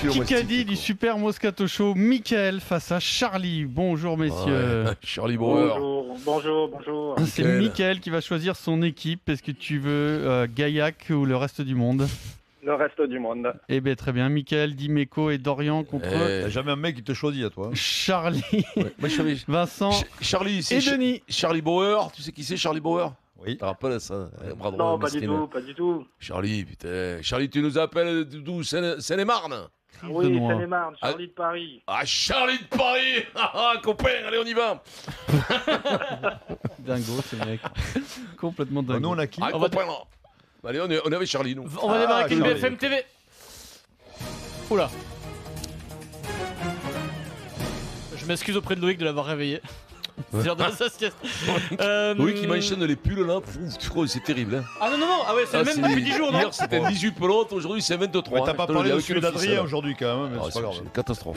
Kikadi du Super Moscato Show, Mickaël face à Charlie. Bonjour messieurs. Ouais, Charlie Bauer. Bonjour. C'est Mickaël qui va choisir son équipe. Est-ce que tu veux Gaillac ou le reste du monde? Le reste du monde. Eh bien très bien, Mickaël, Dimeco et Dorian contre T'as jamais un mec qui te choisit à toi. Charlie, Ouais, moi, je savais- Vincent Charlie, c'est et Denis. Charlie Bauer. Tu sais qui c'est, Charlie Bauer? Oui. Tu te rappelles ça? Bras droit, Non, pas du mesquin. tout, pas du tout. Charlie, putain. Charlie, tu nous appelles d'où? Seine-et-Marne? Oui, Benoît. Seine-et-Marne, Charlie de Paris. Ah, Charlie de Paris. Ah, copain, allez, on y va. Dingo ce mec. Complètement dingo. Nous on a qui Ah, On va copain, là. Allez, on est avec Charlie, nous. On va démarrer avec une Charlie. BFM TV. Oula. Je m'excuse auprès de Loïc de l'avoir réveillé. C'est l'heure de sa sieste. Oui, qui m'enchaîne les pulls là. Pfff, tu crois, c'est terrible. Hein. Ah non, ah ouais, c'est le même depuis 10 jours, non? Hier c'était 18 pelotes, aujourd'hui c'est 23. Mais t'as hein, pas je te le parlé dis, de avec celui le fils, d'Adrien là. aujourd'hui quand même, mais Ah, c'est pas grave. c'est une catastrophe.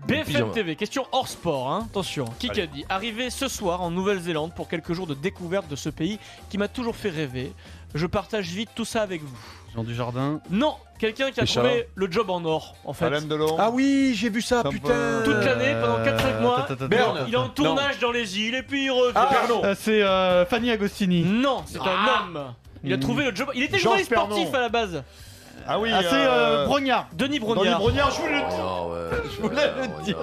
BFM Pyjama. TV, question hors sport, hein. Attention. Qui a Allez. dit arrivé ce soir en Nouvelle-Zélande pour quelques jours de découverte de ce pays qui m'a toujours fait rêver. Je partage vite tout ça avec vous. Jean Dujardin. Non, quelqu'un qui a C'est trouvé le job en or, en fait. Alain Delon. Ah oui, j'ai vu ça, Sympa. putain. Toute l'année, pendant 4-5 mois. Berne. Il est en tournage dans les îles et puis il revient. Pernod. C'est Fanny Agostini. Non, c'est un homme. Il a trouvé le job. Il était Georges journaliste sportif Pernon. à la base. Ah oui, Ah c'est Brognard. Denis Denis Brognard. Brognard, je voulais le dire. Ah ouais, Je voulais le dire.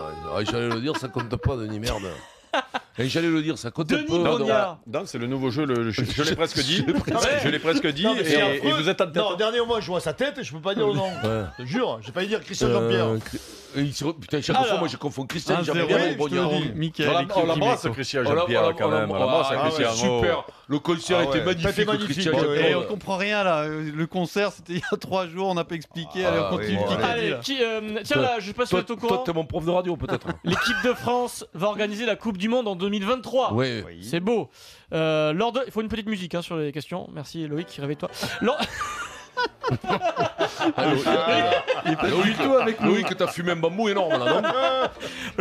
J'allais le dire, ça compte pas, Denis, merde. Et j'allais le dire, ça compte Denis pas. Brognard. Non, c'est le nouveau jeu, je l'ai presque dit. Ouais. Je l'ai presque dit, Non, mais c'est et affreux. vous êtes en tête. Non, dernier mois, je vois sa tête et je peux pas dire le nom. Ouais. Je te jure, j'ai pas dire Christian Jean-Pierre. Putain, chaque fois, moi je confonds Christian 1-0, Jean-Pierre et je te le Brognard. dis. Mickaël. On l'embrasse, Christian Jean-Pierre, quand même. On l'embrasse, Christian. Super. Le concert Ah était ouais. magnifique. C'était magnifique, Christian ouais. Jean-Pierre. Et on comprend rien là. Le concert c'était il y a 3 jours, on n'a pas expliqué. Allez, on continue. oui, Kikadi, Allez, là. tiens là, je sais pas si vous êtes au Toi, courant. t'es mon prof de radio, peut-être. L'équipe de France va organiser la Coupe du Monde en 2023. Oui. C'est beau. Il faut une petite musique hein, sur les questions. Merci Loïc, réveille-toi. Loïc, t'as fumé un bambou énorme là, non?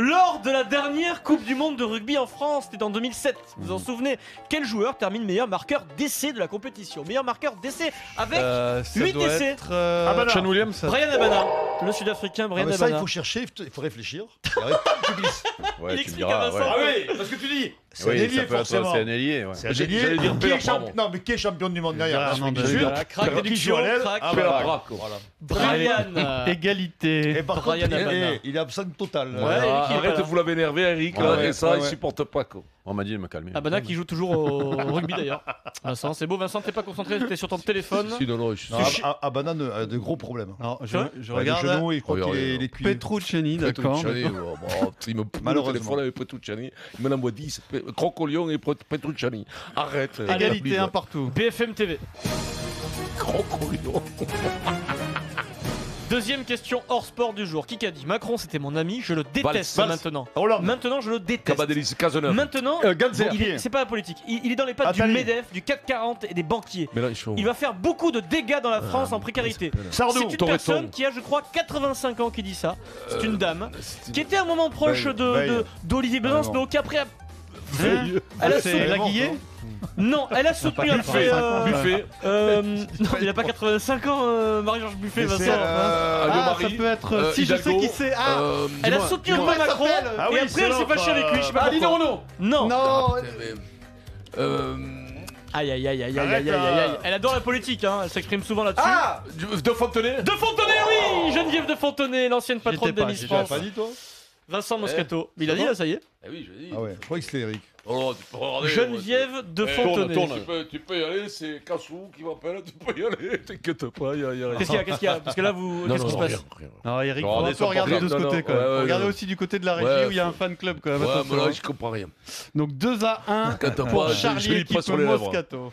Lors de la dernière Coupe du Monde de rugby en France, c'était en 2007, vous vous en souvenez, quel joueur termine meilleur marqueur d'essai de la compétition? Meilleur marqueur d'essai avec Ça 8 doit essais. être, Abana. Sean Williams. Brian Abana, le sud-africain Brian Ah, mais ça, il Abana. faut chercher, il faut réfléchir. Et après, tu glisses. Ouais, Il tu explique me diras. à Vincent. ouais. oui, parce que tu dis, c'est un Oui, ailier ça peut être forcément. c'est un ailier. ouais. C'est un J'allais ailier. dire Qui est Père, champ- pardon. Non, mais qui est champion du monde derrière? Gérard Celui qui Hernandez. joue. Voilà, crack Qui déduction, joue à l'aile. crack. Ah, Père voilà. Braque. Voilà. Brian. Égalité. Et par Brian contre, Abana. il est absent total. Ouais. l'équipe, Arrête, là. vous l'avez énervé, Eric, Ouais, là, ouais, et ça, il ouais. supporte pas, quoi. On m'a dit de me calmer. Abana qui joue toujours au rugby d'ailleurs. Vincent, c'est beau. Vincent, t'es pas concentré, t'es sur ton téléphone. Si, non, je suis Non, Abana a de gros problèmes. Alors, Tu vois je Ouais, regarde les genoux, il croit Regarde, qu'il est cuits. Petrucciani, d'accord. Petrucciani, il me pousse le Malheureusement. téléphone avec Petrucciani, il me l'envoie 10, Crocolion et Petrucciani. Arrête. Égalité un partout. BFM TV. Crocolion. Deuxième question hors sport du jour. Qui a dit Macron c'était mon ami, je le déteste Valls. maintenant. Hollande. Maintenant je le déteste. Cabadelis, Cazeneuve. Maintenant, Ganzer. c'est pas la politique. Il est dans les pattes Attali. du MEDEF, du 440 et des banquiers. Mélenchon. Il va faire beaucoup de dégâts dans la France en précarité. Sardou. C'est une Torreton. personne qui a, je crois, 85 ans qui dit ça. C'est une dame qui était un moment proche Veil. d'Olivier Besançon, mais qu'après. Veil. Elle a Ah, c'est soutenu- Laguillet. Non, elle a soutenu après. Buffet. Non, il a pas 85 ans, Marie-Georges Buffet, Mais Vincent. c'est, Ah, ça peut être. Si je sais Hidalgo. qui c'est. Ah, Elle a soutenu un peu comment elle Macron, s'appelle Ah et oui, après c'est elle s'est l'autre, fâchée avec lui, je sais pas Aline pourquoi. Renaud. Non. non. Aïe aïe aïe aïe aïe Arrête, aïe aïe aïe. Elle adore la politique, hein. Elle s'exprime souvent là-dessus. Ah, De Fontenay. De Fontenay, oui. Geneviève de Fontenay, l'ancienne patronne J'étais de pas, Miss j'étais France. Pas dit, toi? Vincent Moscato. Il a dit là, ça y est. Eh oui, je dis. Ah ouais, je croyais que c'était Eric. Oh, tu peux regarder. Geneviève de Eh, Fontenay. tourne. Tu peux y aller, c'est Cassou qui m'appelle, tu peux y aller, t'inquiète pas, y a rien. Qu'est-ce qu'il y a Parce que là, vous. Qu'est-ce qui se passe Non, Eric, Non, on va regardez un peu son regarder de ce portable. côté quand Non, même. ouais, Regardez ouais. aussi du côté de la régie Ouais, où il y a un fan club quand même. Ouais, mais attention, là, hein. je comprends rien. Donc 2-1 Quand t'as pour pas, Charlie je lis équipe pas sur les lèvres. Moscato.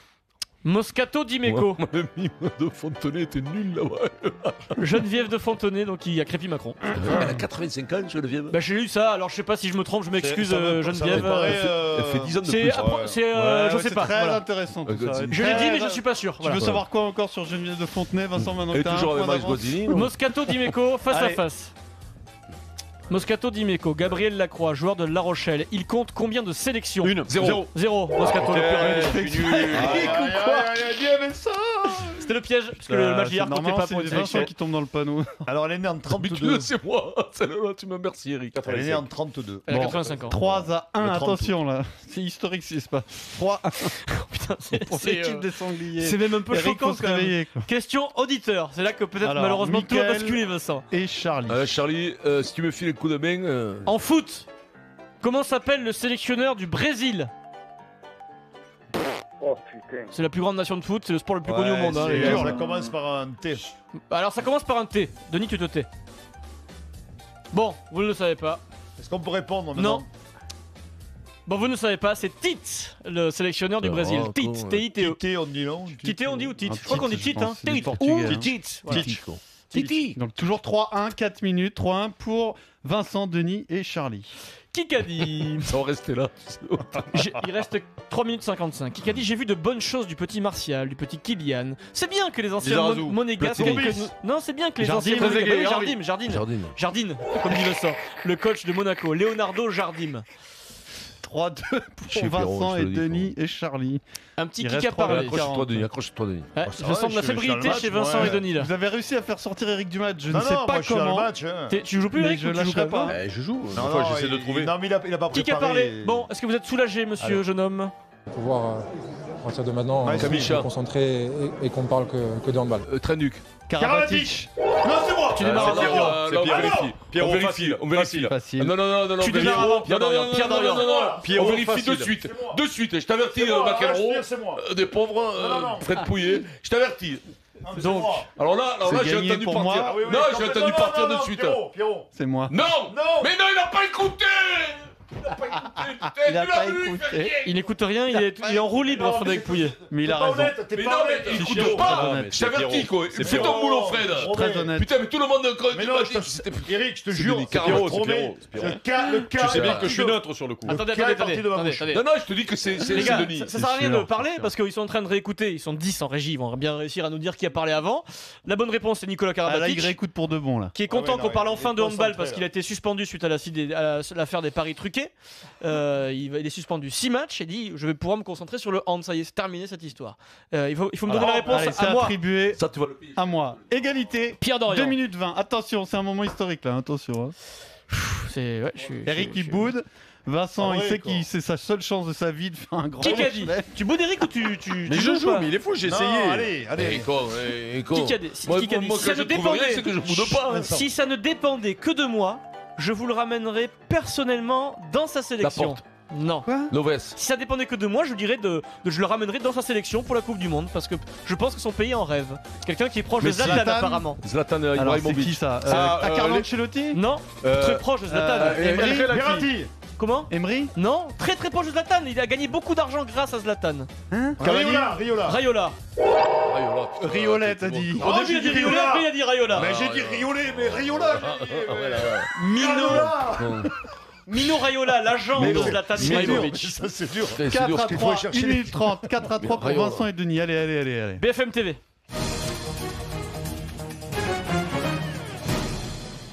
Moscato Dimeco. Mon ami de Fontenay était nul là-bas. Geneviève de Fontenay, donc il a crépi Macron. Elle a 85 ans, Geneviève. Bah, j'ai lu ça, alors je sais pas si je me trompe, je m'excuse, Ça me Geneviève. paraît, Elle fait 10 ans de C'est. plus. Je sais c'est pas. très voilà. intéressant tout Euh, ça. Godzilla. Je l'ai dit, mais je Très- suis pas sûr. Tu voilà. veux savoir quoi encore sur Geneviève de Fontenay, Vincent, maintenant Elle que est t'as un toujours avec point Max d'avance Guazzini. Moscato Dimeco, face à Allez. face. Moscato Dimeco, Gabriel Lacroix, joueur de La Rochelle. Il compte combien de sélections? Une. Zéro. Zéro. Moscato, le plus Ok, rapide. je suis nul. Eric ou quoi Dieu, mais ça. C'était le piège, parce que le match d'hier comptait normalement, pas pour une c'est Vincent sélection. qui tombe dans le panneau. Alors, elle est née en Mais 32. c'est moi. Celle-là, tu me remercies, Eric. Elle est née en 32. Elle a Bon. 85 ans. 3 à 1, Le 30. attention là. C'est historique ce qui se passe. 3 à 1 Putain, pour l'équipe des sangliers. c'est même un peu Eric, choquant faut se quand même. réveiller, quoi. Question auditeur, c'est là que peut-être Alors, malheureusement tout a Mickaël. basculé, Vincent. Et Charlie. Charlie, si tu me files un coup de main. En foot, comment s'appelle le sélectionneur du Brésil? Oh putain. C'est la plus grande nation de foot, c'est le sport le plus Ouais, connu au monde. Hein, c'est- les gars. Ça commence par un T. Alors ça commence par un T. Denis, tu te tais. Bon, vous ne le savez pas. Est-ce qu'on peut répondre Non. maintenant? Bon, vous ne savez pas, c'est Tite, le sélectionneur du Oh, Brésil. con, Tite, T-I-T-E. T, on dit non. Tite, on dit ou Tite? Un Je crois qu'on dit Tite, Tite, je hein. pense, c'est du Tite portugais, ou hein. Tite. Voilà. Titi. Donc toujours 3-1, 4 minutes, 3-1 pour Vincent, Denis et Charlie. Qui qu'a dit Ça va rester là. Il reste 3 minutes 55. Qui a dit j'ai vu de bonnes choses du petit Martial, du petit Kylian. C'est bien que les anciens Lizarazu. monégasques. Platini. Non, c'est bien que les Jardim. anciens Trezeguet, monégasques. Jardim. Jardine. Jardim, comme dit Vincent. Le coach de Monaco, Leonardo Jardim. 3-2 Je suis pour Vincent Pierrot, je et te le dis, Denis et Charlie. Un petit Il qui reste a parlé. 3 Accroche-toi, Denis. Accroche-toi, Denis. Ouais, ça je va, sens de la je suis dans fébrilité le match, chez Vincent moi. et Denis là. Vous avez réussi à faire sortir Eric du match. Je Non, ne sais non, pas moi, je suis dans le comment. match. hein. Tu joues plus Mais Eric je ou tu lâcherai joues pas. Je joue. Non, Enfin, non, j'essaie de il- trouver. Non, mais il a pas Qui préparé. a parlé Bon, est-ce que vous êtes soulagé, monsieur, jeune homme? pouvoir, à partir de maintenant, Ouais, se Kamicha. concentrer et qu'on parle que de handball. Trenduc. Karabatic. Non, c'est moi. Tu démarres c'est avant. Pierrot, Ah, c'est là, on Pierrot. vérifie. Pierrot, On vérifie. facile, On vérifie. Facile. Non, non, Tu démarres avant, Pierre Dorian. Pierre Dorian. Pierrot, On vérifie de facile. suite. De suite. Je t'avertis, C'est moi, McEnroe. c'est moi. Des pauvres, non. Fred Pouillet. Je t'avertis. Non, mais c'est Donc, moi. Alors là, C'est j'ai gagné entendu pour partir. moi. Ah oui, oui, Non, non, j'ai mais entendu non, partir non, de suite. Pierrot. C'est moi. Non. Non. Mais non, il n'a pas écouté. Il n'a pas écouté. Putain, Il a tu l'as pas vu, écouté. fait rien. Il n'écoute rien, il est en roue libre, Frédéric Pouillet. Mais il T'es a pas raison. honnête, t'es Mais pas non, honnête. mais Je suis écoute très pas. honnête. Je t'avertis, quoi. C'est Fais ton Pierrot. boulot, Fred. Très honnête. Putain, mais tout le monde Mais non, Eric, je te jure, Denis, je te Pierrot, c'est promets, Pierrot. le cas. Tu sais bien que je suis neutre sur le coup. Attendez, cas est parti de ma attendez, bouche. attendez. Non, non, je te dis que c'est Les gars, Denis. ça sert à rien sûr, de parler c'est parce qu'ils sont en train de réécouter. Ils sont 10 en régie, ils vont bien réussir à nous dire qui a parlé avant. La bonne réponse c'est Nicolas Ah là, il Karabatic réécoute pour de bon là. qui est content Ah ouais, qu'on non, parle il est enfin de handball concentré, parce qu'il a là. été suspendu suite à l'affaire des paris truqués. Il est suspendu 6 matchs et dit je vais pouvoir me concentrer sur le hand. Ça y est, c'est terminé cette histoire. Il faut me donner la réponse Allez, c'est à moi. attribué Ça, tu vas le payer. à moi. Égalité. Pierre Dorian. 2 minutes 20. Attention, c'est un moment historique là. Attention. hein. Ouais, Eric il boude. Vincent, Ah il ouais, sait quoi. que c'est sa seule chance de sa vie de faire un grand Qui a dit match. Tu boudes Eric ou tu Mais tu je joues joue, pas mais il est fou, j'ai Non, essayé. allez. Qui a dit Moi, Qui a dit moi, Si quand ça je ne trouve rien, dépendait c'est que je boude pas. hein. Si ça ne dépendait que de moi, je vous le ramènerais personnellement dans sa sélection. Laporte. Non. Loves. Si ça dépendait que de moi, je dirais je le ramènerais dans sa sélection pour la Coupe du Monde parce que je pense que son pays en rêve. Quelqu'un qui est proche Mais de Zlatan Zlatan apparemment. Zlatan Alors, c'est Ibrahimovic. qui ça Ça, Carlo les- Ancelotti Non, très proche de Zlatan. Emery Verratti. Comment Emery Non, très très proche de Zlatan. Il a gagné beaucoup d'argent grâce à Zlatan. Riola. Rayola. Riolet a dit. Oh, j'ai dit Riola. Riola. Après, il a dit Rayola. Mais j'ai dit Riolet, mais Riola. Mino. Riola. Mino Rayola, l'agent Mais de non. Zlatan Mais Ibrahimovic. Ça, c'est dur. 4 à qu'il 3, faut chercher 1 les- minute 30, 4 à 3 pour Rayola. Vincent et Denis. Allez. BFM TV.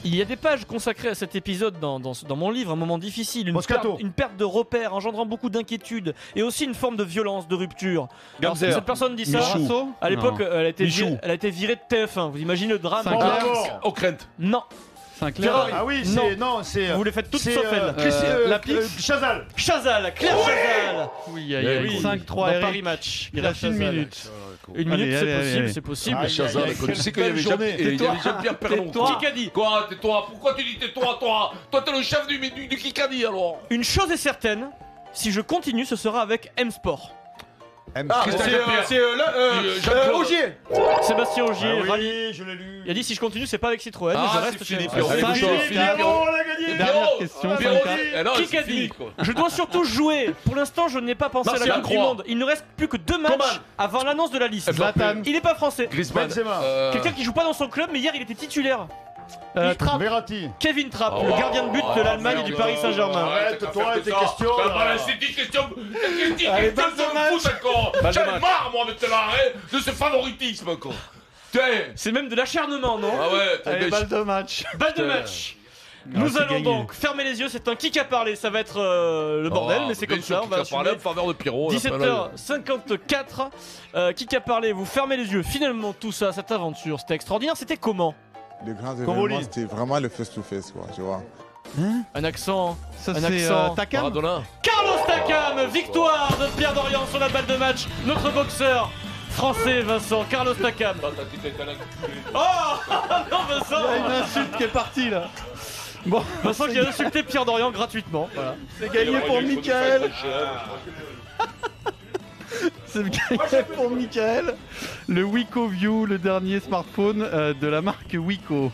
Il y a des pages consacrées à cet épisode dans mon livre, un moment difficile, Moscato. une perte de repères engendrant beaucoup d'inquiétude et aussi une forme de violence, de rupture. Alors, Gamzer. cette personne dit ça. Michou. À l'époque, Non. elle Michou. a été virée de TF1. Vous imaginez le drame Sinclair. Ockrent. Non, Sinclair. Ah oui, Non. c'est. vous les faites toutes c'est, sauf elle. Chazal. Chazal, Claire Chazal. Oui, Oui, 5-3 dans Eric. Paris Match. Il Claire reste 1 Chazal. minute. Une Allez, minute, allez, c'est possible, allez. c'est possible. Aïe, Chazal, aïe, tu sais quelle qu'il y avait belle journée. il y avait Jean-Pierre Pernon. Tais-toi. Qui a dit Quoi, tais-toi? Pourquoi tu dis tais-toi, toi? Toi, t'es le chef du Kikadi alors. Une chose est certaine, si je continue, ce sera avec M-Sport. Christian Capper. Jean-Claude Ogier. Sébastien Ogier, Ah rallye. oui, je l'ai lu. Il a dit si je continue, c'est pas avec Citroën, Ah, je c'est reste chez Philippe. M-Sport. Allez, Cinq, Philippe. quatre. Pierrot, on a gagné. Dernière question, Pierrot, 5-4. eh non, Qui c'est qu'a fini, dit quoi. Je dois surtout jouer. Pour l'instant, je n'ai pas pensé à Martial la Coupe du Croix. Monde. Il ne reste plus que 2 matchs Coman. avant l'annonce de la liste. Zlatan. Il n'est pas français. Griezmann. Benzema. Quelqu'un qui joue pas dans son club, mais hier il était titulaire. Trapp. Verratti. Kevin Trapp, Oh. le gardien de but de l'Allemagne et du Paris Saint-Germain. Arrête, toi et tes questions, Tu vas là. balancer tes questions. Tes Allez, questions balle de de match. foot encore. Balle de J'en ai match. marre, moi, maintenant, arrête de ce favoritisme encore. Tiens. C'est même de l'acharnement, non Ah ouais, Allez, balle de match. Balle de Putain. match. Nous c'est allons gagné. donc fermer les yeux, c'est un qui a parlé, ça va être le bordel, mais c'est comme ça, on va parler assumer. en faveur de Pierrot. 17h54, qui a parlé, vous fermez les yeux. Finalement, tout ça, cette aventure, c'était extraordinaire, c'était comment? Les grands Comment événements, on lit c'était vraiment le face-to-face, quoi, tu vois. Un accent, Ça, un c'est accent. Takam. Maradona. Carlos Takam, victoire de Pierre Dorian sur la balle de match, notre boxeur français Vincent, Carlos Takam. Oh non Il y Vincent, a une insulte qui est partie là. Bon, Vincent qui a insulté Pierre Dorian gratuitement. Voilà. c'est gagné pour Michael. C'est gagné pour Michael. Le Wiko View, le dernier smartphone de la marque Wiko.